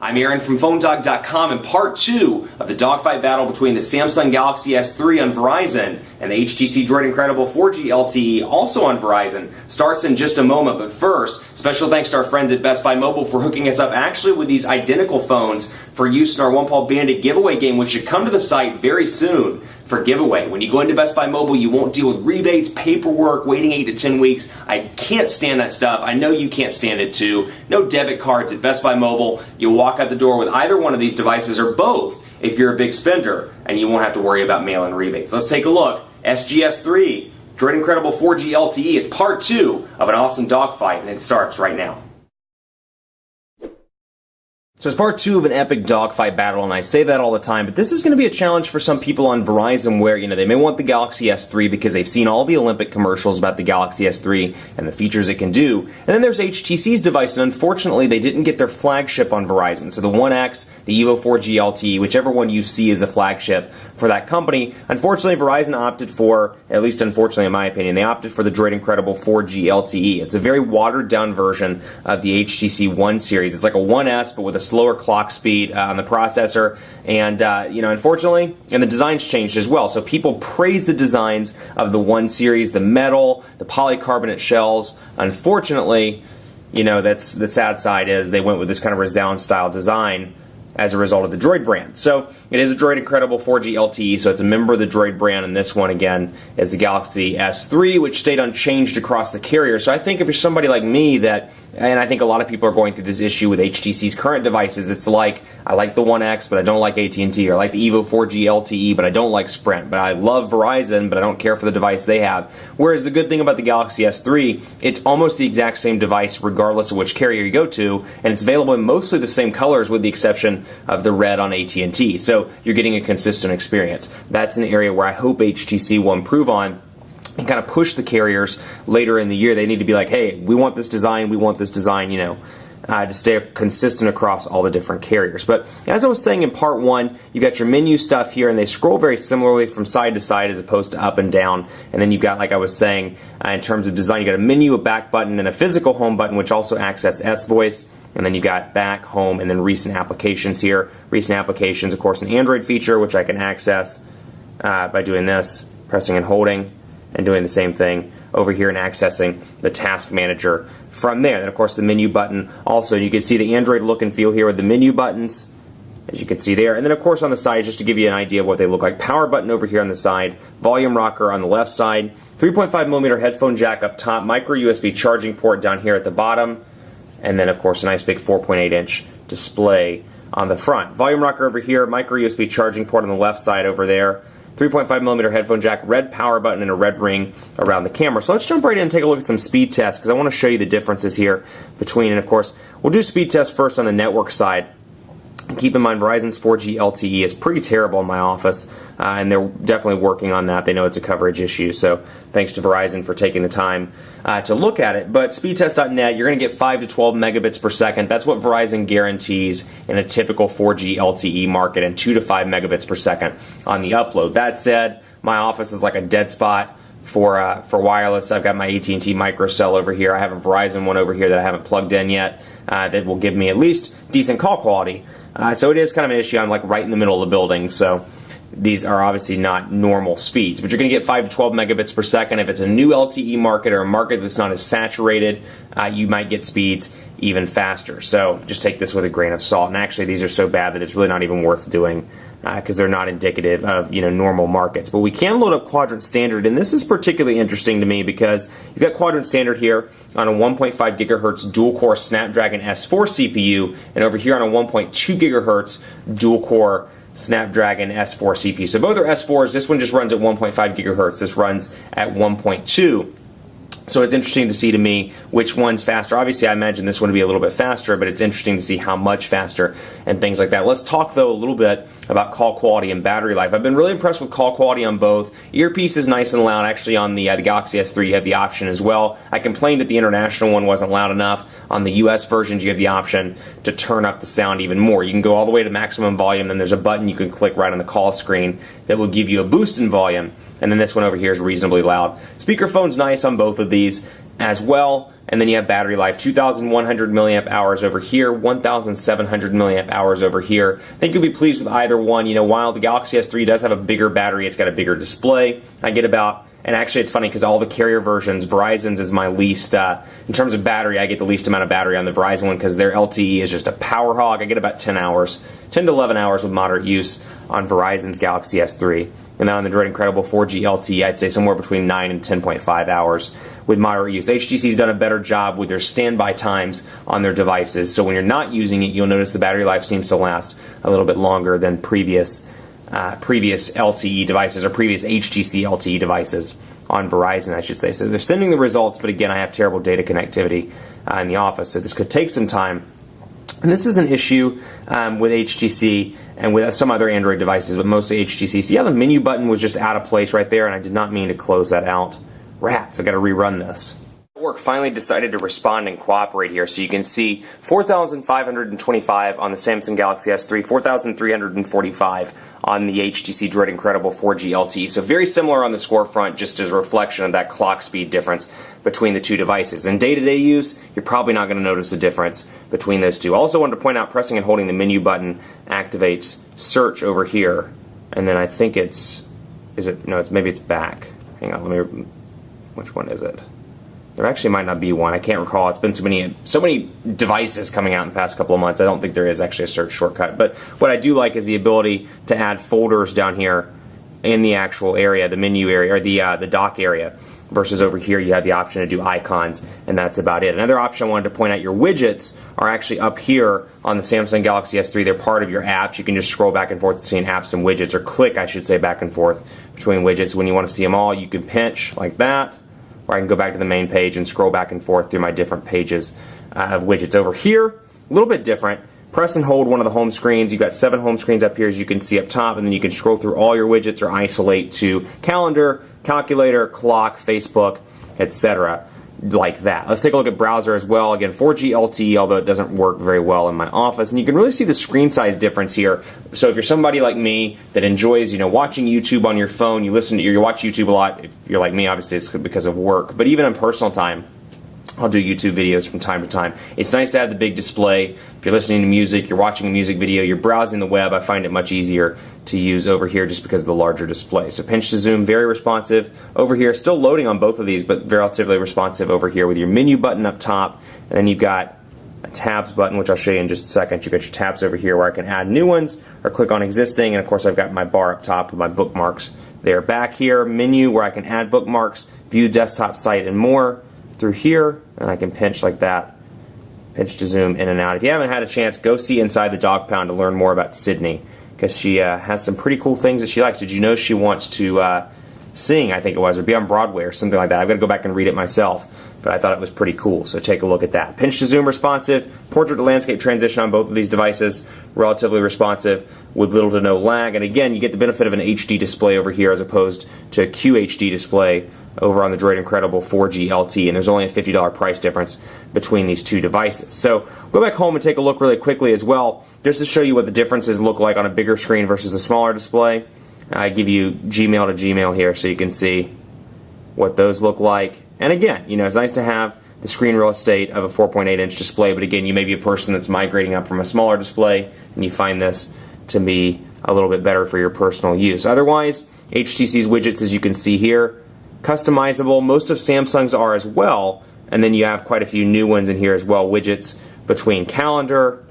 I'm Aaron from PhoneDog.com, and part 2 of the dogfight battle between the Samsung Galaxy S3 on Verizon and the HTC DROID Incredible 4G LTE, also on Verizon, starts in just a moment. But first, special thanks to our friends at Best Buy Mobile for hooking us up actually with these identical phones for use in our One Paw Bandit giveaway game, which should come to the site very soon for giveaway. When you go into Best Buy Mobile, you won't deal with rebates, paperwork, waiting 8 to 10 weeks. I can't stand that stuff. I know you can't stand it too. No debit cards at Best Buy Mobile. You'll walk out the door with either one of these devices or both if you're a big spender, and you won't have to worry about mail-in rebates. Let's take a look. SGS3, DROID Incredible 4G LTE. It's part 2 of an awesome dogfight, and it starts right now. So it's part 2 of an epic dogfight battle, and I say that all the time, but this is going to be a challenge for some people on Verizon where, they may want the Galaxy S3 because they've seen all the Olympic commercials about the Galaxy S3 and the features it can do. And then there's HTC's device, and unfortunately they didn't get their flagship on Verizon. So the One X, the Evo 4G LTE, whichever one you see as a flagship for that company. Unfortunately, Verizon opted for, at least unfortunately in my opinion, they opted for the DROID Incredible 4G LTE. It's a very watered down version of the HTC One series. It's like a 1S, but with a slower clock speed on the processor, and unfortunately, and the designs changed as well. So people praise the designs of the One series, the metal, the polycarbonate shells. Unfortunately, that's the sad side is they went with this kind of resound style design as a result of the DROID brand. So it is a DROID Incredible 4G LTE, so it's a member of the DROID brand, and this one again is the Galaxy S3, which stayed unchanged across the carrier. So I think if you're somebody like me that, and I think a lot of people are going through this issue with HTC's current devices, it's like, I like the One X, but I don't like AT&T, or I like the Evo 4G LTE, but I don't like Sprint, but I love Verizon, but I don't care for the device they have. Whereas the good thing about the Galaxy S3, it's almost the exact same device regardless of which carrier you go to, and it's available in mostly the same colors with the exception of the red on AT&T. So you're getting a consistent experience. That's an area where I hope HTC will improve on and kind of push the carriers later in the year. They need to be like, hey, we want this design, to stay consistent across all the different carriers. But as I was saying in part 1, you've got your menu stuff here, and they scroll very similarly from side to side as opposed to up and down. And then you've got, like I was saying, in terms of design, you've got a menu, a back button, and a physical home button, which also access S-Voice. And then you've got back, home, and then recent applications here. Recent applications, of course, an Android feature, which I can access by doing this, pressing and holding, and doing the same thing over here and accessing the task manager from there. Then, of course, the menu button. Also, you can see the Android look and feel here with the menu buttons, as you can see there. And then, of course, on the side, just to give you an idea of what they look like, power button over here on the side, volume rocker on the left side, 3.5mm headphone jack up top, micro USB charging port down here at the bottom, and then, of course, a nice big 4.8-inch display on the front. Volume rocker over here, micro USB charging port on the left side over there, 3.5mm headphone jack, red power button, and a red ring around the camera. So let's jump right in and take a look at some speed tests, because I want to show you the differences here between, and of course, we'll do speed tests first on the network side. Keep in mind, Verizon's 4G LTE is pretty terrible in my office, and they're definitely working on that. They know it's a coverage issue, so thanks to Verizon for taking the time to look at it. But speedtest.net, you're going to get 5 to 12 megabits per second. That's what Verizon guarantees in a typical 4G LTE market, and 2 to 5 megabits per second on the upload. That said, my office is like a dead spot for wireless. I've got my AT&T microcell over here. I have a Verizon one over here that I haven't plugged in yet that will give me at least decent call quality. So it is kind of an issue. I'm like right in the middle of the building, so these are obviously not normal speeds. But you're going to get 5 to 12 megabits per second. If it's a new LTE market or a market that's not as saturated, you might get speeds even faster. So just take this with a grain of salt. And actually, these are so bad that it's really not even worth doing because they're not indicative of normal markets. But we can load up Quadrant Standard, and this is particularly interesting to me because you've got Quadrant Standard here on a 1.5 gigahertz dual-core Snapdragon S4 CPU, and over here on a 1.2 gigahertz dual-core Snapdragon S4 CPU. So both are S4s. This one just runs at 1.5 gigahertz. This runs at 1.2. So it's interesting to see to me which one's faster. Obviously, I imagine this one to be a little bit faster, but it's interesting to see how much faster and things like that. Let's talk, though, a little bit about call quality and battery life. I've been really impressed with call quality on both. Earpiece is nice and loud. Actually, on the Galaxy S3, you have the option as well. I complained that the international one wasn't loud enough. On the US versions, you have the option to turn up the sound even more. You can go all the way to maximum volume, then there's a button you can click right on the call screen that will give you a boost in volume. And then this one over here is reasonably loud. Speakerphone's nice on both of these as well. And then you have battery life, 2,100 milliamp hours over here, 1,700 milliamp hours over here. I think you'll be pleased with either one. You know, while the Galaxy S3 does have a bigger battery, it's got a bigger display. I get about, and actually it's funny because all the carrier versions, Verizon's is my least, in terms of battery, I get the least amount of battery on the Verizon one because their LTE is just a power hog. I get about 10 hours, 10 to 11 hours with moderate use on Verizon's Galaxy S3. And then on the Droid Incredible 4G LTE, I'd say somewhere between 9 and 10.5 hours with moderate use. HTC's done a better job with their standby times on their devices, so when you're not using it, you'll notice the battery life seems to last a little bit longer than previous LTE devices, or previous HTC LTE devices on Verizon, I should say. So they're sending the results, but again, I have terrible data connectivity in the office, so this could take some time. And this is an issue with HTC and with some other Android devices, but mostly HTC. See how the menu button was just out of place right there, and I did not mean to close that out. Rats, I've got to rerun this. Work finally decided to respond and cooperate here, so you can see 4,525 on the Samsung Galaxy S3, 4,345 on the HTC Droid Incredible 4G LTE. So very similar on the score front, just as a reflection of that clock speed difference between the two devices. In day-to-day use, you're probably not going to notice a difference between those two. Also wanted to point out, pressing and holding the menu button activates search over here, and then I think it's maybe it's back. Hang on, which one is it? There actually might not be one. I can't recall. It's been so many devices coming out in the past couple of months. I don't think there is actually a search shortcut. But what I do like is the ability to add folders down here in the actual area, the menu area, or the dock area. Versus over here, you have the option to do icons, and that's about it. Another option I wanted to point out, your widgets are actually up here on the Samsung Galaxy S3. They're part of your apps. You can just scroll back and forth between apps and widgets, or click, I should say, back and forth between widgets. When you want to see them all, you can pinch like that, or I can go back to the main page and scroll back and forth through my different pages of widgets. Over here, a little bit different. Press and hold one of the home screens. You've got 7 home screens up here, as you can see up top, and then you can scroll through all your widgets or isolate to calendar, calculator, clock, Facebook, etc. like that. Let's take a look at browser as well. Again, 4G LTE, although it doesn't work very well in my office. And you can really see the screen size difference here. So if you're somebody like me that enjoys, watching YouTube on your phone, you watch YouTube a lot. If you're like me, obviously it's because of work. But even in personal time, I'll do YouTube videos from time to time. It's nice to have the big display. If you're listening to music, you're watching a music video, you're browsing the web, I find it much easier to use over here just because of the larger display. So pinch to zoom, very responsive. Over here, still loading on both of these, but relatively responsive over here with your menu button up top. And then you've got a tabs button, which I'll show you in just a second. You've got your tabs over here where I can add new ones or click on existing. And of course, I've got my bar up top with my bookmarks there. Back here, menu where I can add bookmarks, view desktop site, and more. Through here, and I can pinch like that, pinch to zoom in and out. If you haven't had a chance, go see Inside the Dog Pound to learn more about Sydney, because she has some pretty cool things that she likes. Did you know she wants to sing, I think it was, or be on Broadway or something like that? I've got to go back and read it myself, but I thought it was pretty cool, so take a look at that. Pinch to zoom responsive, portrait to landscape transition on both of these devices, relatively responsive with little to no lag, and again, you get the benefit of an HD display over here as opposed to a QHD display over on the Droid Incredible 4G LTE, and there's only a $50 price difference between these two devices. So go back home and take a look really quickly as well, just to show you what the differences look like on a bigger screen versus a smaller display. I give you Gmail to Gmail here so you can see what those look like. And again, it's nice to have the screen real estate of a 4.8-inch display, but again, you may be a person that's migrating up from a smaller display, and you find this to be a little bit better for your personal use. Otherwise, HTC's widgets, as you can see here, customizable. Most of Samsung's are as well, and then you have quite a few new ones in here as well. Widgets between calendar,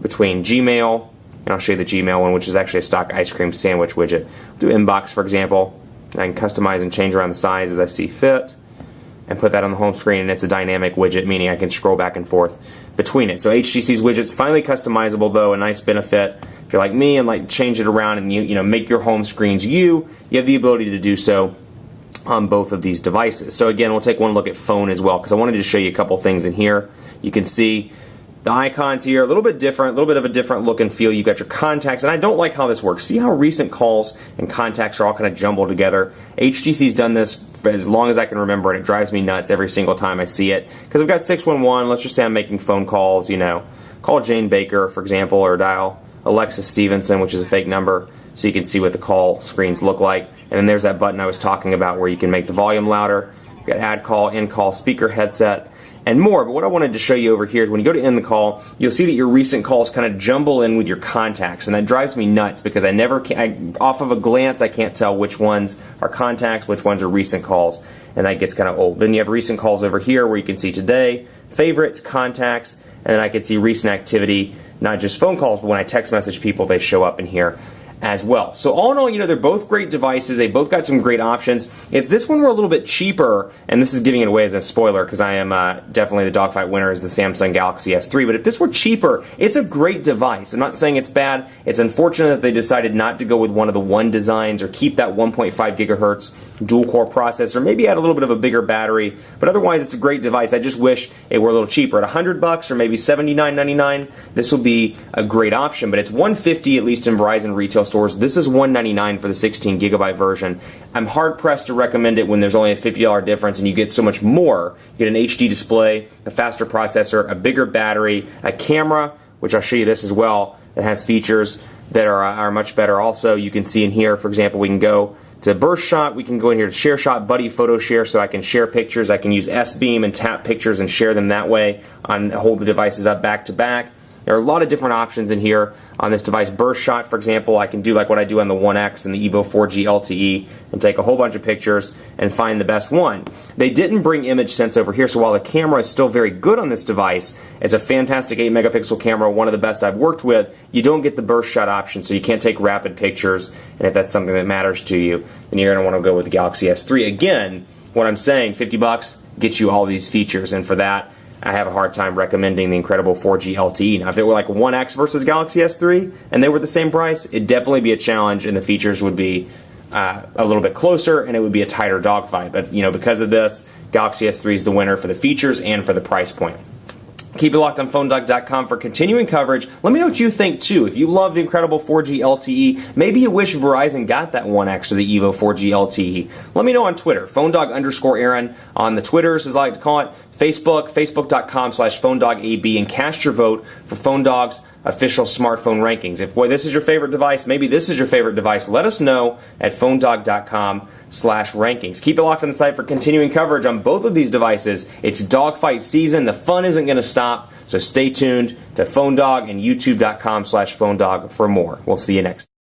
between Gmail, and I'll show you the Gmail one, which is actually a stock ice cream sandwich widget. Do inbox, for example, and I can customize and change around the size as I see fit, and put that on the home screen, and it's a dynamic widget, meaning I can scroll back and forth between it. So HTC's widgets finally customizable, though, a nice benefit. If you're like me and like change it around and you make your home screens you have the ability to do so on both of these devices. So again, we'll take one look at phone as well, because I wanted to show you a couple things in here. You can see the icons here, a little bit different, a little bit of a different look and feel. You've got your contacts, and I don't like how this works. See how recent calls and contacts are all kind of jumbled together? HTC's done this for as long as I can remember, and it drives me nuts every single time I see it. Because I've got 611, let's just say I'm making phone calls, call Jane Baker, for example, or dial Alexa Stevenson, which is a fake number, so you can see what the call screens look like. And then there's that button I was talking about where you can make the volume louder. You've got add call, in call, speaker headset, and more. But what I wanted to show you over here is when you go to end the call, you'll see that your recent calls kind of jumble in with your contacts, and that drives me nuts because off of a glance, I can't tell which ones are contacts, which ones are recent calls, and that gets kind of old. Then you have recent calls over here where you can see today, favorites, contacts, and then I can see recent activity, not just phone calls, but when I text message people, they show up in here as well. So all in all, they're both great devices. They both got some great options. If this one were a little bit cheaper, and this is giving it away as a spoiler because I am definitely the Dogfight winner is the Samsung Galaxy S3, but if this were cheaper, it's a great device. I'm not saying it's bad. It's unfortunate that they decided not to go with one of the One designs or keep that 1.5 gigahertz dual-core processor, maybe add a little bit of a bigger battery, but otherwise it's a great device. I just wish it were a little cheaper. At $100 or maybe $79.99, this will be a great option, but it's $150 at least in Verizon retail stores. This is $199 for the 16 gigabyte version. I'm hard-pressed to recommend it when there's only a $50 difference and you get so much more. You get an HD display, a faster processor, a bigger battery, a camera, which I'll show you this as well, that has features that are much better. Also, you can see in here, for example, we can go to burst shot. We can go in here to share shot, buddy photo share, so I can share pictures. I can use S-Beam and tap pictures and share them that way, hold the devices up back to back. There are a lot of different options in here on this device. Burst shot, for example, I can do like what I do on the One X and the Evo 4G LTE and take a whole bunch of pictures and find the best one. They didn't bring image sense over here, so while the camera is still very good on this device, it's a fantastic 8 megapixel camera, one of the best I've worked with, you don't get the burst shot option, so you can't take rapid pictures, and if that's something that matters to you, then you're going to want to go with the Galaxy S3. Again, what I'm saying, $50 gets you all these features, and for that, I have a hard time recommending the incredible 4G LTE. Now, if it were like One X versus Galaxy S3 and they were the same price, it'd definitely be a challenge and the features would be a little bit closer and it would be a tighter dogfight. But, because of this, Galaxy S3 is the winner for the features and for the price point. Keep it locked on PhoneDog.com for continuing coverage. Let me know what you think, too. If you love the incredible 4G LTE, maybe you wish Verizon got that One X or the Evo 4G LTE. Let me know on Twitter, PhoneDog_Aaron on the Twitters, as I like to call it, Facebook, Facebook.com/PhoneDogAB, and cast your vote for PhoneDog's official smartphone rankings. If, this is your favorite device, maybe this is your favorite device, let us know at PhoneDog.com/rankings. Keep it locked on the site for continuing coverage on both of these devices. It's dogfight season. The fun isn't going to stop, so stay tuned to PhoneDog and YouTube.com/PhoneDog for more. We'll see you next time.